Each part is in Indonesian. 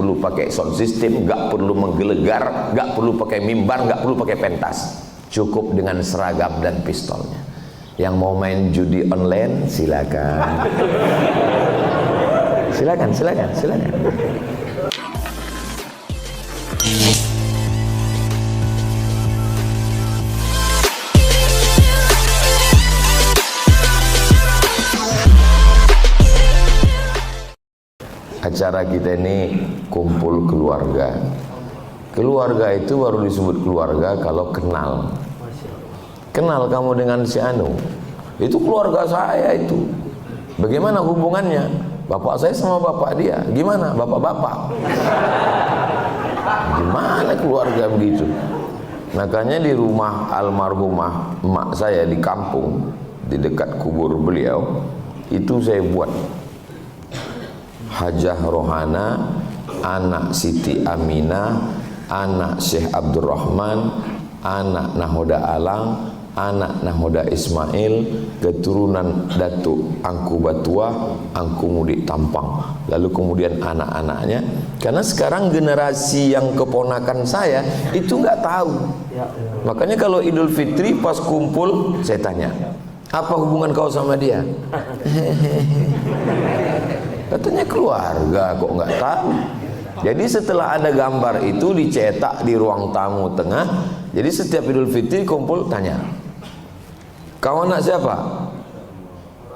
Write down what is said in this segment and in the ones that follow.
perlu pakai sound system, nggak perlu menggelegar, nggak perlu pakai mimbar, nggak perlu pakai pentas. Cukup dengan seragam dan pistolnya. Yang mau main judi online silakan. Silakan. Acara kita ini kumpul keluarga. Keluarga itu baru disebut keluarga kalau kenal. Kenal kamu dengan si Anu, itu keluarga saya itu. Bagaimana hubungannya? Bapak saya sama bapak dia. Gimana? Bapak-bapak. Gimana keluarga begitu? Makanya di rumah almarhumah emak saya di kampung, di dekat kubur beliau, itu saya buat Hajah Rohana, anak Siti Aminah, anak Syekh Abdurrahman, anak Nahoda Alang, anak Nahoda Ismail, keturunan Datuk Angku Batuah, Angku Mudik Tampang. Lalu kemudian anak-anaknya. Karena sekarang generasi yang keponakan saya itu nggak tahu. Makanya kalau Idul Fitri pas kumpul saya tanya, apa hubungan kau sama dia? Katanya keluarga, kok nggak tahu. Jadi setelah ada gambar itu dicetak di ruang tamu tengah. Jadi setiap Idul Fitri kumpul tanya, kau anak siapa?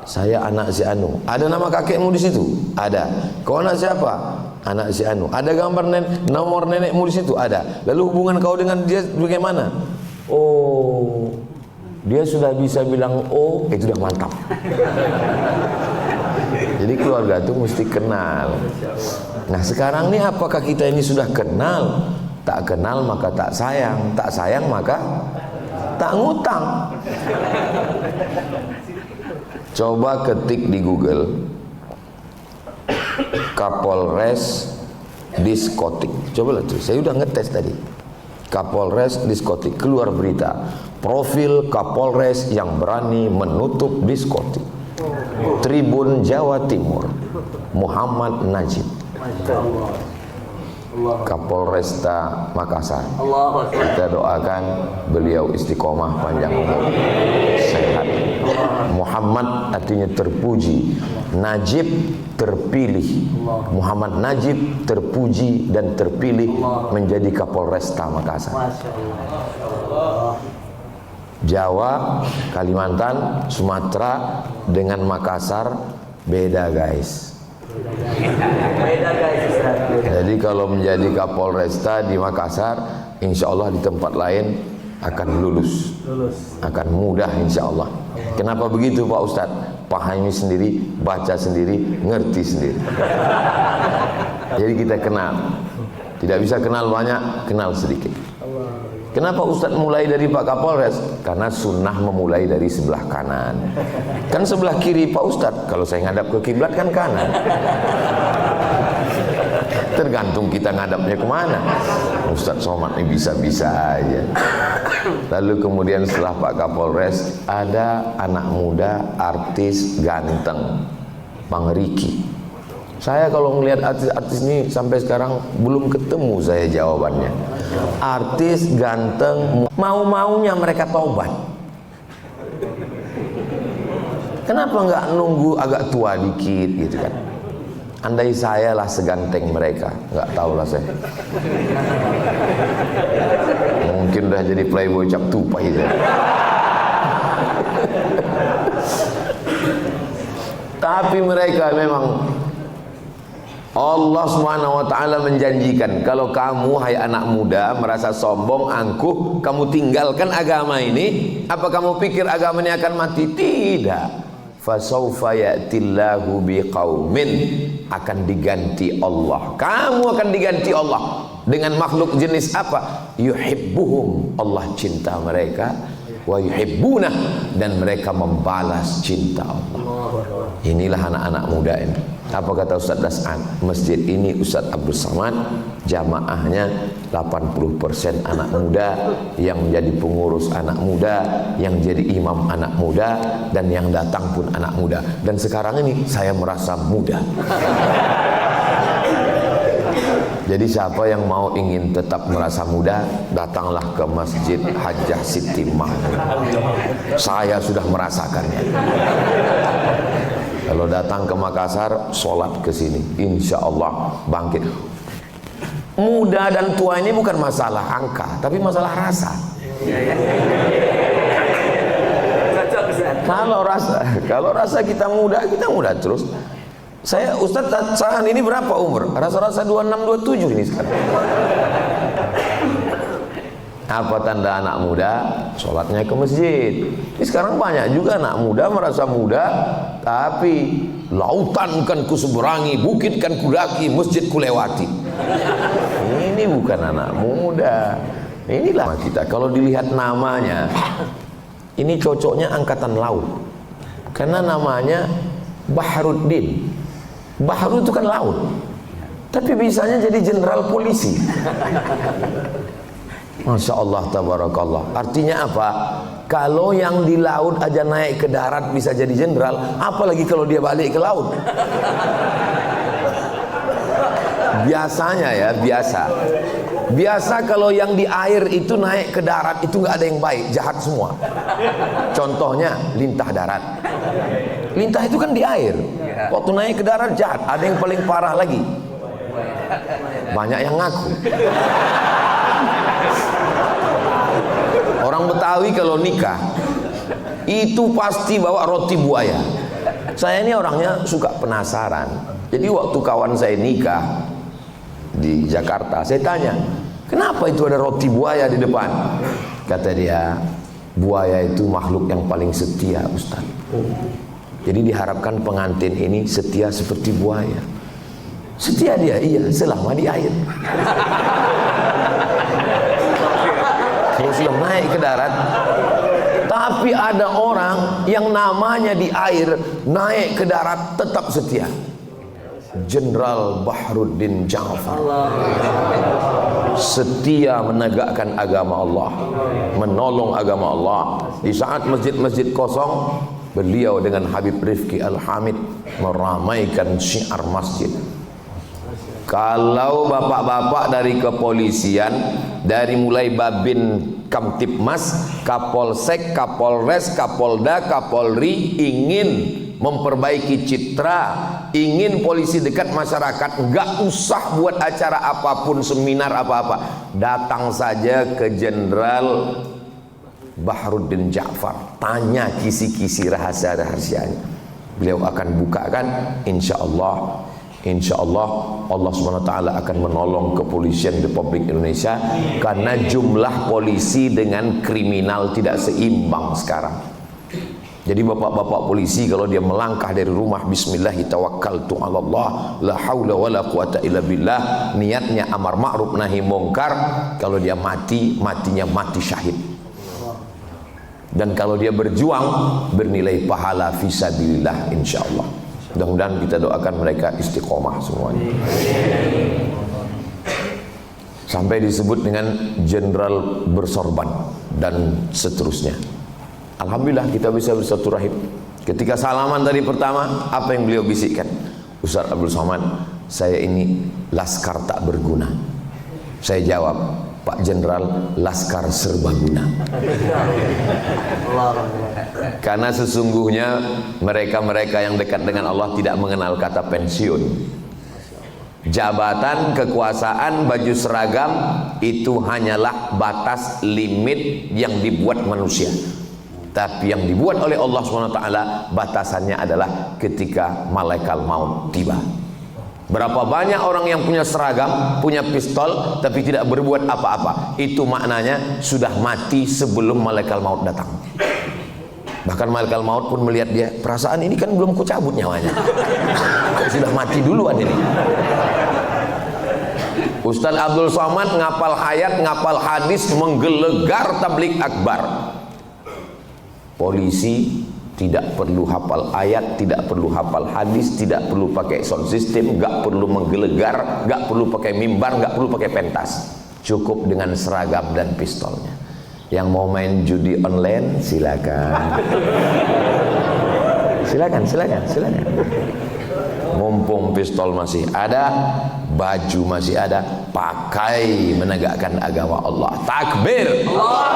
Saya anak si Anu. Ada nama kakekmu di situ? Ada. Kau anak siapa? Anak si Anu. Ada gambar nomor nenekmu di situ? Ada. Lalu hubungan kau dengan dia bagaimana? Oh, dia sudah bisa bilang oh, itu sudah mantap. Jadi keluarga itu mesti kenal. Nah sekarang ini apakah kita ini sudah kenal? Tak kenal maka tak sayang, tak sayang maka tak ngutang. Coba ketik di Google Kapolres diskotik. Coba lah tuh, saya udah ngetes tadi. Kapolres diskotik, keluar berita profil Kapolres yang berani menutup diskotik. Tribun Jawa Timur, Muhammad Najib, Kapolresta Makassar. Kita doakan beliau istiqomah, panjang umur, sehat. Muhammad artinya terpuji, Najib terpilih. Muhammad Najib terpuji dan terpilih menjadi Kapolresta Makassar. Jawa, Kalimantan, Sumatera dengan Makassar beda guys. Jadi kalau menjadi Kapolresta di Makassar, insya Allah di tempat lain akan lulus. Akan mudah insya Allah. Kenapa begitu Pak Ustadz? Pahami sendiri, baca sendiri, ngerti sendiri. Jadi kita kenal. Tidak bisa kenal banyak, kenal sedikit. Kenapa Ustadz mulai dari Pak Kapolres? Karena sunnah memulai dari sebelah kanan. Kan sebelah kiri Pak Ustadz. Kalau saya ngadap ke kiblat kan kanan. Tergantung kita ngadapnya kemana. Ustadz Somad ini bisa-bisa aja. Lalu kemudian setelah Pak Kapolres ada anak muda artis ganteng, Bang Riki. Saya kalau melihat artis-artis ini sampai sekarang belum ketemu saya jawabannya. Artis ganteng, mau-maunya mereka taubat. Kenapa nggak nunggu agak tua dikit gitu kan? Andai saya lah seganteng mereka, nggak tahu lah saya. Mungkin udah jadi playboy cap tupai itu. Tapi mereka memang Allah Subhanahu wa taala menjanjikan, kalau kamu hai anak muda merasa sombong, angkuh, kamu tinggalkan agama ini, apa kamu pikir agama ini akan mati? Tidak. Fasaufa ya'tillahu biqaumin, akan diganti Allah. Kamu akan diganti Allah dengan makhluk jenis apa? Yuhibbuhum, Allah cinta mereka, wa yuhibbunah, dan mereka membalas cinta Allah. Inilah anak-anak muda ini. Apa kata Ustaz Das'an? Masjid ini Ustaz Abdul Samad, jamaahnya 80% anak muda, yang menjadi pengurus anak muda, yang jadi imam anak muda, dan yang datang pun anak muda. Dan sekarang ini saya merasa muda. Jadi siapa yang mau ingin tetap merasa muda, datanglah ke Masjid Hajjah Siti Mahmud. Saya sudah merasakannya. Kalau datang ke Makassar, sholat ke sini, insya Allah bangkit. Muda dan tua ini bukan masalah angka, tapi masalah rasa. Kalau rasa kita muda terus. Saya Ustadz Sahan ini berapa umur? Rasa-rasa 26, 27 ini sekarang. Apa tanda anak muda? Sholatnya ke masjid. Ini sekarang banyak juga anak muda merasa muda, tapi lautan kan kuseberangi, bukit kan kudaki, masjid kulewati. Ini bukan anak muda. Inilah kita. Kalau dilihat namanya, ini cocoknya angkatan laut. Karena namanya Bahruddin. Bahru itu kan laut, tapi bisanya jadi jenderal polisi. Masya Allah, tabarakallah. Artinya apa? Kalau yang di laut aja naik ke darat bisa jadi jenderal, apalagi kalau dia balik ke laut. Biasanya ya, biasa kalau yang di air itu naik ke darat itu nggak ada yang baik, jahat semua. Contohnya lintah darat. Lintah itu kan di air. Waktu naik ke darat jahat. Ada yang paling parah lagi. Banyak yang ngaku. Orang Betawi kalau nikah itu pasti bawa roti buaya. Saya ini orangnya suka penasaran. Jadi waktu kawan saya nikah di Jakarta, saya tanya, kenapa itu ada roti buaya di depan? Kata dia, buaya itu makhluk yang paling setia, Ustaz. Jadi diharapkan pengantin ini setia seperti buaya. Setia dia, iya, selama di air. Kalau sudah naik ke darat. Tapi ada orang yang namanya di air, naik ke darat tetap setia. Jenderal Bahruddin Ja'far. Setia menegakkan agama Allah, menolong agama Allah. Di saat masjid-masjid kosong, beliau dengan Habib Rifki Al-Hamid meramaikan syiar masjid. Kalau bapak-bapak dari kepolisian, dari mulai Babin Kamtipmas, Kapolsek, Kapolres, Kapolda, Kapolri ingin memperbaiki citra, ingin polisi dekat masyarakat, nggak usah buat acara apapun, seminar apa-apa, datang saja ke Jenderal Bahruddin Ja'far, tanya kisi-kisi rahasia-rahasianya, beliau akan bukakan. Insya Allah Allah SWT akan menolong kepolisian Republik Indonesia, karena jumlah polisi dengan kriminal tidak seimbang sekarang. Jadi bapak-bapak polisi kalau dia melangkah dari rumah, bismillahi tawakkaltu 'alallah la haula wala quwata illa billah, niatnya amar ma'ruf nahi mungkar, kalau dia matinya mati syahid. Dan kalau dia berjuang, bernilai pahala fisabilillah insyaallah. Mudah-mudahan kita doakan mereka istiqomah semuanya. Sampai disebut dengan jenderal bersorban dan seterusnya. Alhamdulillah kita bisa bersilaturahim. Ketika salaman tadi pertama, apa yang beliau bisikkan? Ustaz Abdul Somad, saya ini laskar tak berguna. Saya jawab, Pak Jenderal, laskar serbaguna. Karena sesungguhnya mereka-mereka yang dekat dengan Allah tidak mengenal kata pensiun. Jabatan, kekuasaan, baju seragam itu hanyalah batas limit yang dibuat manusia. Tapi yang dibuat oleh Allah SWT batasannya adalah ketika malaikat maut tiba. Berapa banyak orang yang punya seragam, punya pistol, tapi tidak berbuat apa-apa. Itu maknanya sudah mati sebelum malaikat maut datang. Bahkan malaikat maut pun melihat dia, perasaan ini kan belum kucabut nyawanya, kok sudah mati duluan ini. Ustaz Abdul Somad ngapal ayat, ngapal hadis, menggelegar tablik akbar. Polisi tidak perlu hafal ayat, tidak perlu hafal hadis, tidak perlu pakai sound system, nggak perlu menggelegar, nggak perlu pakai mimbar, nggak perlu pakai pentas. Cukup dengan seragam dan pistolnya. Yang mau main judi online silakan. Silakan. Mumpung pistol masih ada, baju masih ada, pakai menegakkan agama Allah. Takbir. Allah.